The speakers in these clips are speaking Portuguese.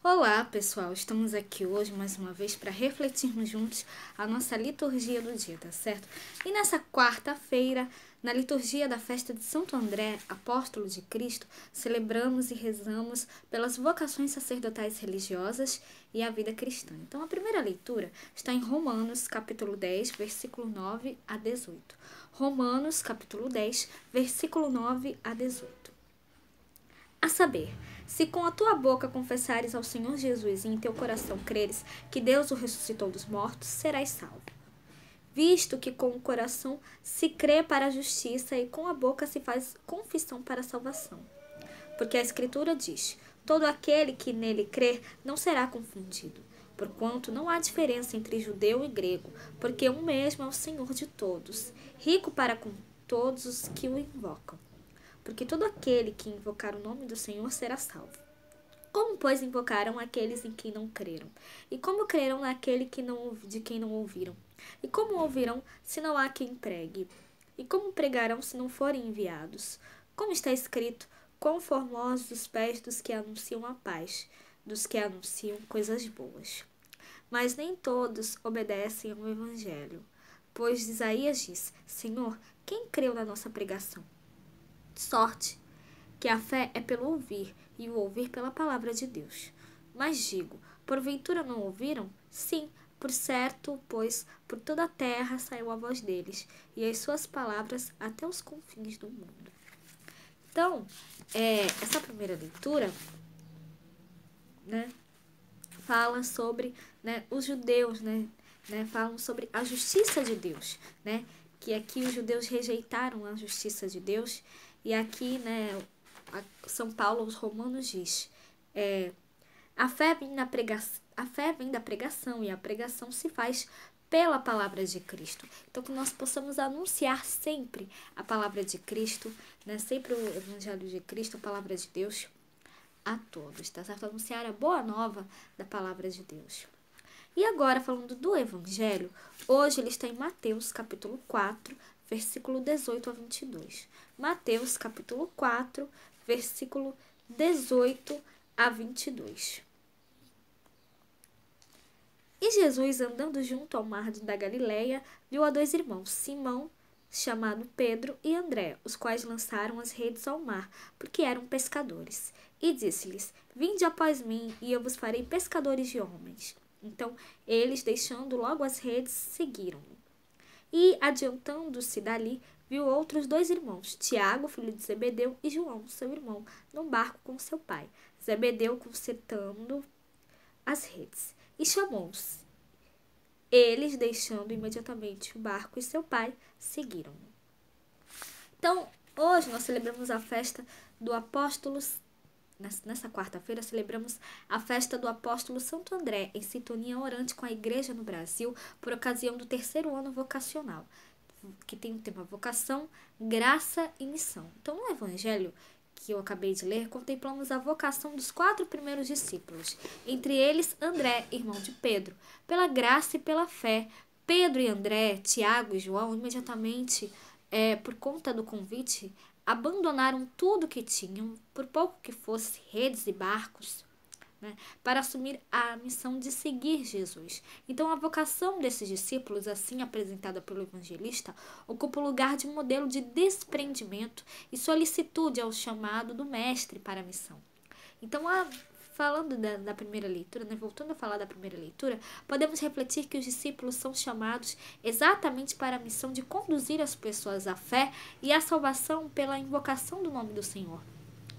Olá, pessoal! Estamos aqui hoje mais uma vez para refletirmos juntos a nossa liturgia do dia, tá certo? E nessa quarta-feira, na liturgia da festa de Santo André, apóstolo de Cristo, celebramos e rezamos pelas vocações sacerdotais religiosas e a vida cristã. Então, a primeira leitura está em Romanos, capítulo 10, versículo 9 a 18. Romanos, capítulo 10, versículo 9 a 18. A saber, se com a tua boca confessares ao Senhor Jesus e em teu coração creres que Deus o ressuscitou dos mortos, serás salvo. Visto que com o coração se crê para a justiça e com a boca se faz confissão para a salvação. Porque a Escritura diz, todo aquele que nele crer não será confundido, porquanto não há diferença entre judeu e grego, porque um mesmo é o Senhor de todos, rico para com todos os que o invocam. Porque todo aquele que invocar o nome do Senhor será salvo. Como, pois, invocaram aqueles em quem não creram? E como crerão naquele de quem não ouviram? E como ouvirão, se não há quem pregue? E como pregarão, se não forem enviados? Como está escrito, quão formosos os pés dos que anunciam a paz, dos que anunciam coisas boas. Mas nem todos obedecem ao Evangelho. Pois Isaías diz, Senhor, quem creu na nossa pregação? Sorte, que a fé é pelo ouvir, e o ouvir pela palavra de Deus. Mas digo, porventura não ouviram? Sim, por certo, pois por toda a terra saiu a voz deles, e as suas palavras até os confins do mundo. Então, essa primeira leitura, fala sobre, os judeus, falam sobre a justiça de Deus, que aqui os judeus rejeitaram a justiça de Deus. E aqui, São Paulo aos Romanos diz, a fé vem da pregação e a pregação se faz pela palavra de Cristo. Então, que nós possamos anunciar sempre a palavra de Cristo, sempre o Evangelho de Cristo, a palavra de Deus, a todos, tá certo? Anunciar a boa nova da palavra de Deus. E agora, falando do Evangelho, hoje ele está em Mateus, capítulo 4, versículo 18 a 22. Mateus, capítulo 4, versículo 18 a 22. E Jesus, andando junto ao mar da Galileia, viu a dois irmãos, Simão, chamado Pedro, e André, os quais lançaram as redes ao mar, porque eram pescadores. E disse-lhes, vinde após mim, e eu vos farei pescadores de homens. Então, eles, deixando logo as redes, seguiram-no. E, adiantando-se dali, viu outros dois irmãos, Tiago, filho de Zebedeu, e João, seu irmão, num barco com seu pai, Zebedeu consertando as redes. E chamou-os. Eles, deixando imediatamente o barco e seu pai, seguiram-no. Então, hoje nós celebramos a festa do apóstolo. Nessa quarta-feira, celebramos a festa do apóstolo Santo André, em sintonia orante com a igreja no Brasil, por ocasião do 3º ano vocacional, que tem o tema vocação, graça e missão. Então, no evangelho que eu acabei de ler, contemplamos a vocação dos 4 primeiros discípulos, entre eles André, irmão de Pedro. Pela graça e pela fé, Pedro e André, Tiago e João, imediatamente, por conta do convite, abandonaram tudo que tinham, por pouco que fosse redes e barcos, para assumir a missão de seguir Jesus. Então, a vocação desses discípulos, assim apresentada pelo evangelista, ocupa o lugar de modelo de desprendimento e solicitude ao chamado do mestre para a missão. Então, falando da primeira leitura, voltando a falar da primeira leitura, podemos refletir que os discípulos são chamados exatamente para a missão de conduzir as pessoas à fé e à salvação pela invocação do nome do Senhor.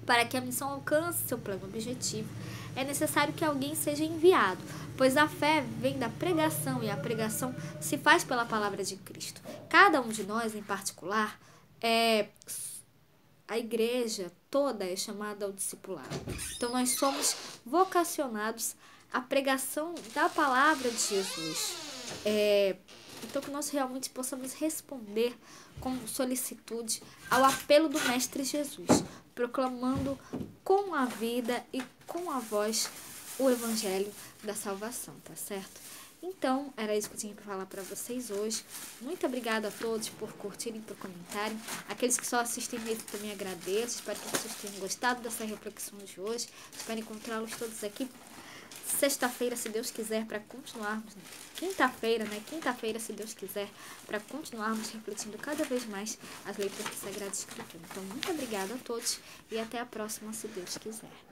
Para que a missão alcance seu plano objetivo, é necessário que alguém seja enviado, pois a fé vem da pregação e a pregação se faz pela palavra de Cristo. Cada um de nós, em particular, a igreja toda é chamada ao discipulado. Então, nós somos vocacionados à pregação da palavra de Jesus. Então, que nós realmente possamos responder com solicitude ao apelo do Mestre Jesus, proclamando com a vida e com a voz o Evangelho da salvação, tá certo? Então, era isso que eu tinha para falar para vocês hoje. Muito obrigada a todos por curtirem, por comentarem. Aqueles que só assistem mesmo também agradeço. Espero que vocês tenham gostado dessa reflexão de hoje. Espero encontrá-los todos aqui sexta-feira, se Deus quiser, para continuarmos. Quinta-feira, né? Quinta-feira, se Deus quiser, para continuarmos refletindo cada vez mais as letras da Sagrada Escritura. Então, muito obrigada a todos e até a próxima, se Deus quiser.